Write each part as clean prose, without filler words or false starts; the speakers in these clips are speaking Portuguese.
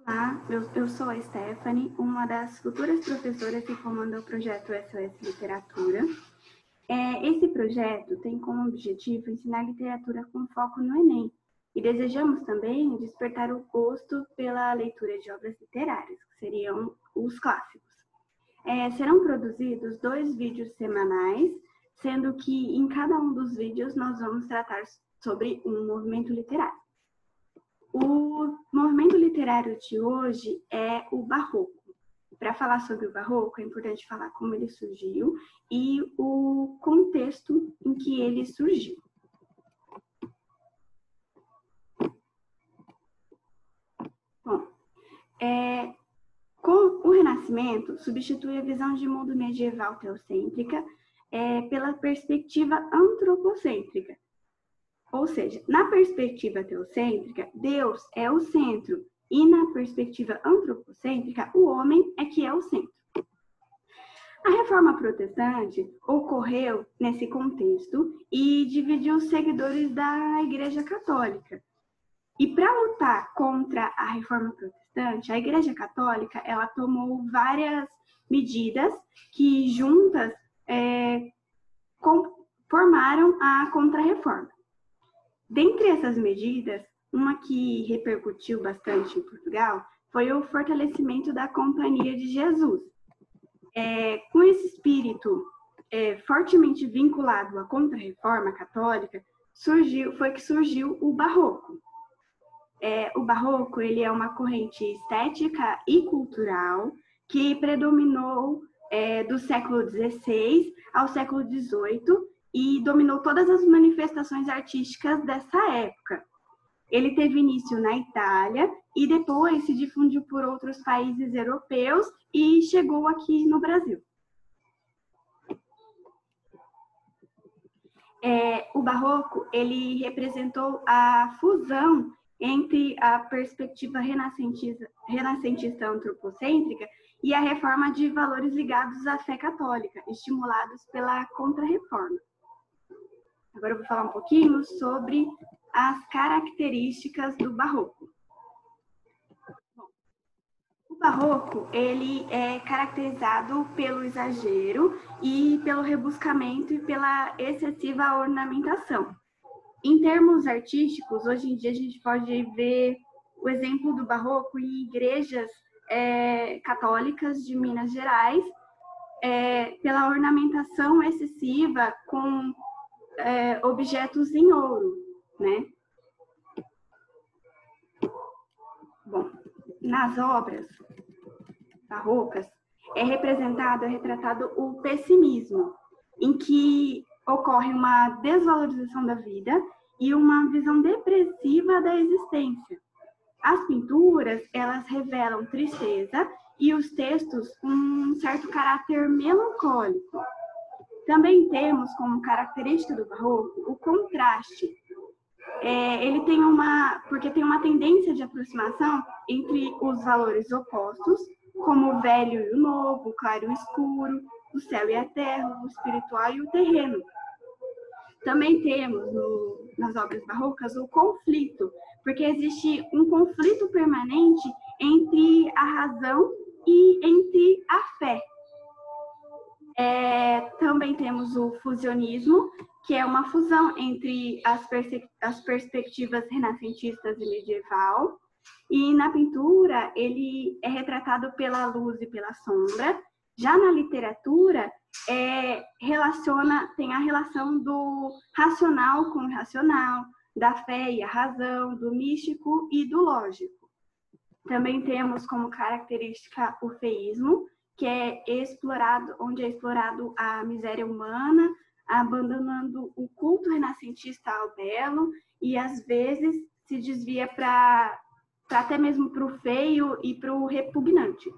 Olá, eu sou a Stephanie, uma das futuras professoras que comanda o projeto SOS Literatura. Esse projeto tem como objetivo ensinar literatura com foco no Enem e desejamos também despertar o gosto pela leitura de obras literárias, que seriam os clássicos. Serão produzidos 2 vídeos semanais, sendo que em cada um dos vídeos nós vamos tratar sobre um movimento literário. O movimento literário de hoje é o Barroco. Para falar sobre o Barroco, é importante falar como ele surgiu e o contexto em que ele surgiu. Bom, com o Renascimento, substitui a visão de mundo medieval teocêntrica pela perspectiva antropocêntrica. Ou seja, na perspectiva teocêntrica, Deus é o centro, e na perspectiva antropocêntrica, o homem é que é o centro. A Reforma Protestante ocorreu nesse contexto e dividiu os seguidores da Igreja Católica. E para lutar contra a Reforma Protestante, a Igreja Católica ela tomou várias medidas que juntas formaram a Contra-Reforma. Dentre essas medidas, uma que repercutiu bastante em Portugal foi o fortalecimento da Companhia de Jesus. Com esse espírito fortemente vinculado à Contra-Reforma católica, foi que surgiu o Barroco. O Barroco ele é uma corrente estética e cultural que predominou do século XVI ao século XVIII e dominou todas as manifestações artísticas dessa época. Ele teve início na Itália e depois se difundiu por outros países europeus e chegou aqui no Brasil. O Barroco ele representou a fusão entre a perspectiva renascentista antropocêntrica e a reforma de valores ligados à fé católica, estimulados pela Contra-Reforma. Agora eu vou falar um pouquinho sobre as características do Barroco. Bom, o Barroco ele é caracterizado pelo exagero e pelo rebuscamento e pela excessiva ornamentação. Em termos artísticos, hoje em dia a gente pode ver o exemplo do Barroco em igrejas católicas de Minas Gerais, pela ornamentação excessiva com objetos em ouro, né? Bom, nas obras barrocas é retratado o pessimismo, em que ocorre uma desvalorização da vida e uma visão depressiva da existência. As pinturas, elas revelam tristeza e os textos um certo caráter melancólico. Também temos como característica do Barroco o contraste. Ele porque tem uma tendência de aproximação entre os valores opostos, como o velho e o novo, o claro e o escuro, o céu e a terra, o espiritual e o terreno. Também temos nas obras barrocas o conflito, porque existe um conflito permanente entre a razão e entre a fé. Também temos o fusionismo, que é uma fusão entre as perspectivas renascentistas e medieval. E na pintura, ele é retratado pela luz e pela sombra. Já na literatura, tem a relação do racional com o irracional, da fé e a razão, do místico e do lógico. Também temos como característica o feísmo, que onde é explorado a miséria humana, abandonando o culto renascentista ao belo e, às vezes, se desvia até mesmo para o feio e para o repugnante.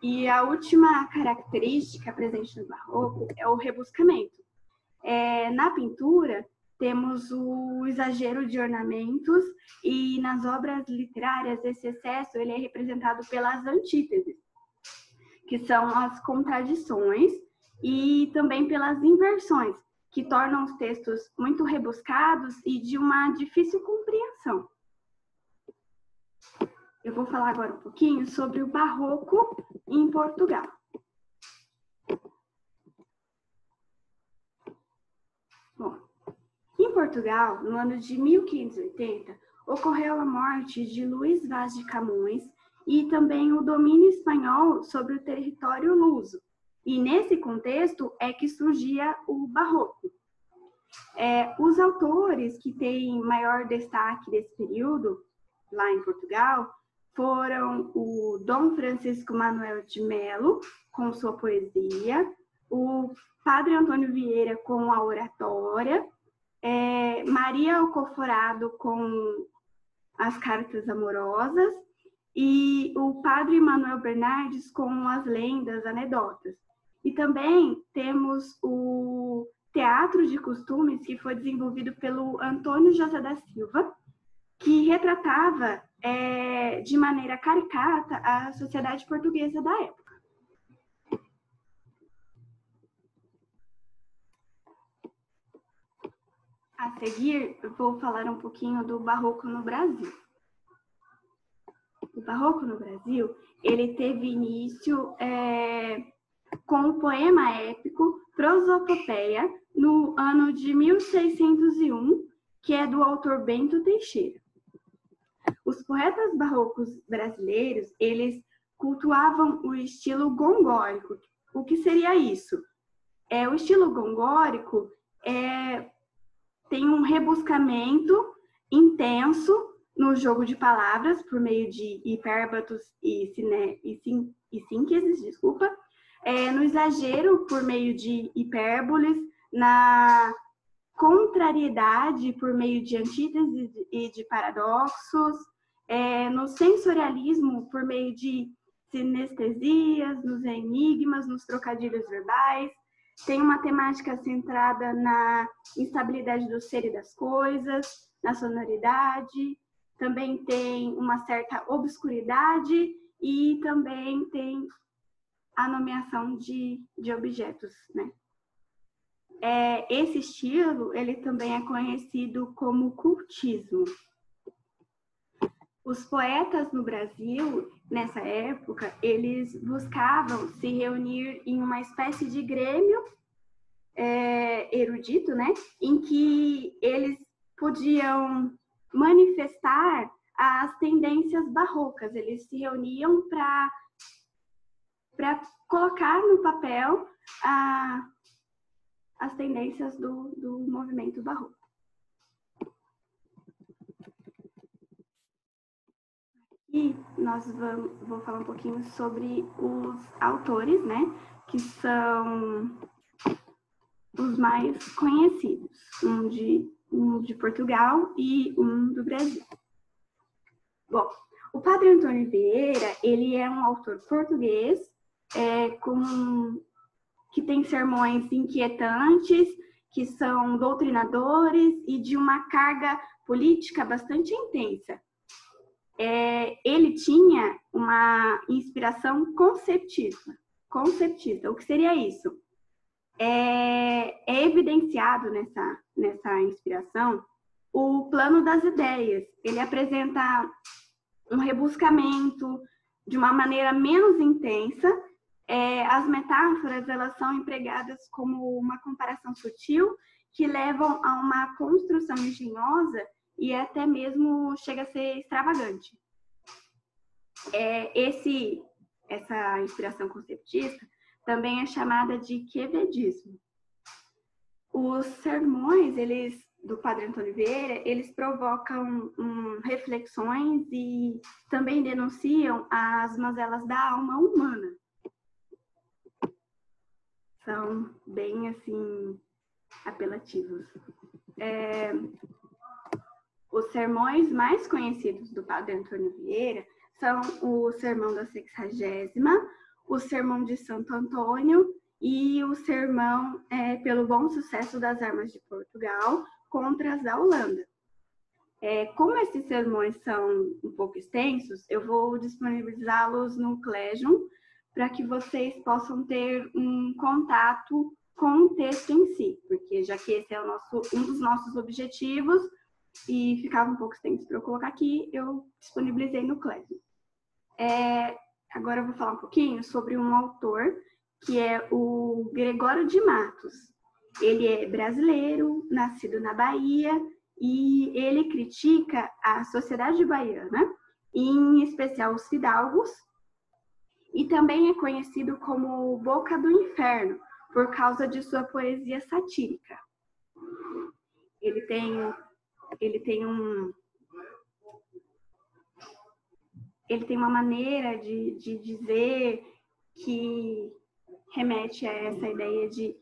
E a última característica presente no Barroco é o rebuscamento. Na pintura, temos o exagero de ornamentos e nas obras literárias esse excesso ele é representado pelas antíteses, que são as contradições, e também pelas inversões, que tornam os textos muito rebuscados e de uma difícil compreensão. eu vou falar agora um pouquinho sobre o Barroco em Portugal. Bom, em Portugal, no ano de 1580, ocorreu a morte de Luís Vaz de Camões e também o domínio espanhol sobre o território luso. E nesse contexto é que surgia o Barroco. Os autores que têm maior destaque desse período, lá em Portugal, foram o Dom Francisco Manuel de Melo, com sua poesia, o Padre Antônio Vieira, com a oratória, Maria Alcoforado, com as cartas amorosas, e o Padre Manuel Bernardes, com as lendas, anedotas. E também temos o Teatro de Costumes, que foi desenvolvido pelo Antônio José da Silva, que retratava de maneira caricata a sociedade portuguesa da época. A seguir, eu vou falar um pouquinho do Barroco no Brasil. O Barroco no Brasil, ele teve início com o poema épico Prosopopeia, no ano de 1601, que é do autor Bento Teixeira. Os poetas barrocos brasileiros, eles cultuavam o estilo gongórico. O que seria isso? O estilo gongórico tem um rebuscamento intenso no jogo de palavras, por meio de hipérbatos e sínteses, no exagero, por meio de hipérboles, na contrariedade, por meio de antíteses e de paradoxos, no sensorialismo, por meio de sinestesias, nos enigmas, nos trocadilhos verbais. Tem uma temática centrada na instabilidade do ser e das coisas, na sonoridade, também tem uma certa obscuridade e também tem a nomeação de objetos, né? Esse estilo, ele também é conhecido como cultismo. Os poetas no Brasil, nessa época, eles buscavam se reunir em uma espécie de grêmio erudito, né? Em que eles podiam manifestar as tendências barrocas. Eles se reuniam para colocar no papel as tendências do movimento barroco. E vou falar um pouquinho sobre os autores, né, que são os mais conhecidos, um de Portugal e um do Brasil. Bom, o Padre Antônio Vieira, ele é um autor português que tem sermões inquietantes, que são doutrinadores e de uma carga política bastante intensa. Ele tinha uma inspiração conceptista. O que seria isso? É evidenciado nessa inspiração o plano das ideias. Ele apresenta um rebuscamento de uma maneira menos intensa. As metáforas, elas são empregadas como uma comparação sutil que levam a uma construção engenhosa e até mesmo chega a ser extravagante. Essa inspiração conceptista também é chamada de quevedismo. Os sermões, do Padre Antônio Vieira, eles provocam reflexões e também denunciam as mazelas da alma humana. São bem, assim, apelativos. Os sermões mais conhecidos do Padre Antônio Vieira são o Sermão da Sexagésima, o Sermão de Santo Antônio e o Sermão pelo Bom Sucesso das Armas de Portugal contra as da Holanda. Como esses sermões são um pouco extensos, eu vou disponibilizá-los no Clejum para que vocês possam ter um contato com o texto em si, porque já que esse é um dos nossos objetivos e ficava um pouco extenso para eu colocar aqui, eu disponibilizei no Clejum. Agora eu vou falar um pouquinho sobre um autor, que é o Gregório de Matos. Ele é brasileiro, nascido na Bahia, e ele critica a sociedade baiana, em especial os fidalgos, e também é conhecido como Boca do Inferno, por causa de sua poesia satírica. Ele tem uma maneira de dizer que remete a essa ideia de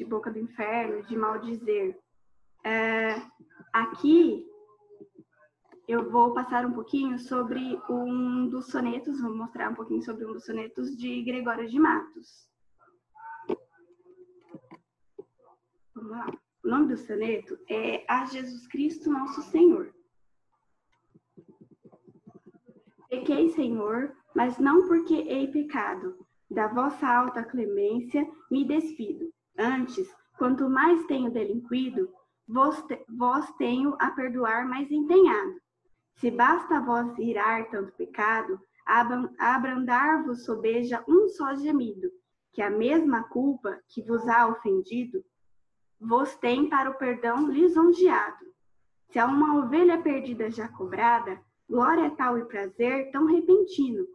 boca do inferno, de maldizer. Aqui eu vou passar um pouquinho sobre um dos sonetos, vou mostrar um pouquinho sobre um dos sonetos de Gregório de Matos. Vamos lá. O nome do soneto é A Jesus Cristo Nosso Senhor. Pequei, Senhor, mas não porque hei pecado. Da vossa alta clemência me despido. Antes, quanto mais tenho delinquido, vós tenho a perdoar mais empenhado. Se basta a vós irar tanto pecado, abrandar-vos sobeja um só gemido, que a mesma culpa que vos há ofendido, vos tem para o perdão lisonjeado. Se há uma ovelha perdida já cobrada, glória tal e prazer tão repentino,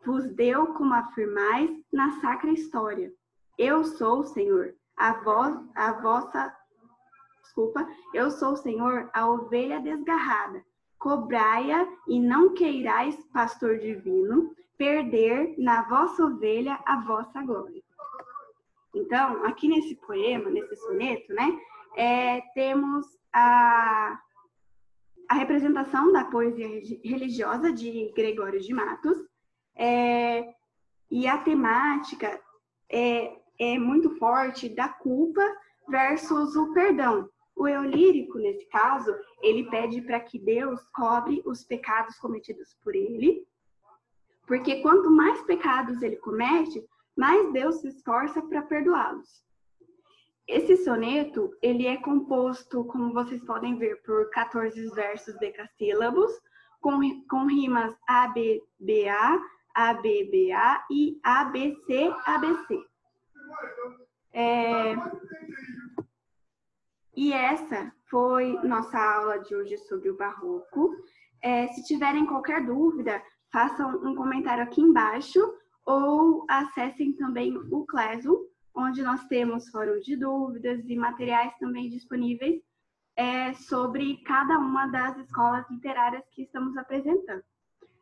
vos deu como afirmais na sacra história. Eu sou, Senhor, eu sou, Senhor, a ovelha desgarrada. Cobrai-a e não queirais, pastor divino, perder na vossa ovelha a vossa glória. Então, aqui nesse poema, nesse soneto, né, temos a representação da poesia religiosa de Gregório de Matos, e a temática é muito forte da culpa versus o perdão. O eu lírico, nesse caso, ele pede para que Deus cobre os pecados cometidos por ele, porque quanto mais pecados ele comete, mais Deus se esforça para perdoá-los. Esse soneto, ele é composto, como vocês podem ver, por 14 versos decassílabos, com rimas ABBA, ABBA e ABC, ABC. E essa foi nossa aula de hoje sobre o Barroco. Se tiverem qualquer dúvida, façam um comentário aqui embaixo ou acessem também o Classroom, onde nós temos fórum de dúvidas e materiais também disponíveis sobre cada uma das escolas literárias que estamos apresentando.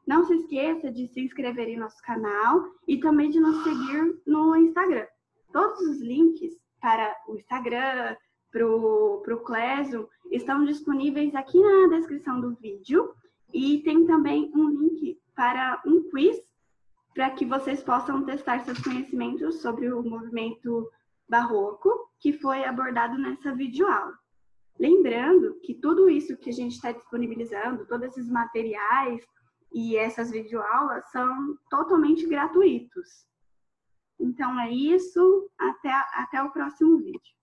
Não se esqueça de se inscrever em nosso canal e também de nos seguir no Instagram. Todos os links para o Instagram, para o Classroom, estão disponíveis aqui na descrição do vídeo e tem também um link para um quiz para que vocês possam testar seus conhecimentos sobre o movimento barroco que foi abordado nessa videoaula. Lembrando que tudo isso que a gente está disponibilizando, todos esses materiais e essas videoaulas são totalmente gratuitos. Então é isso, até o próximo vídeo.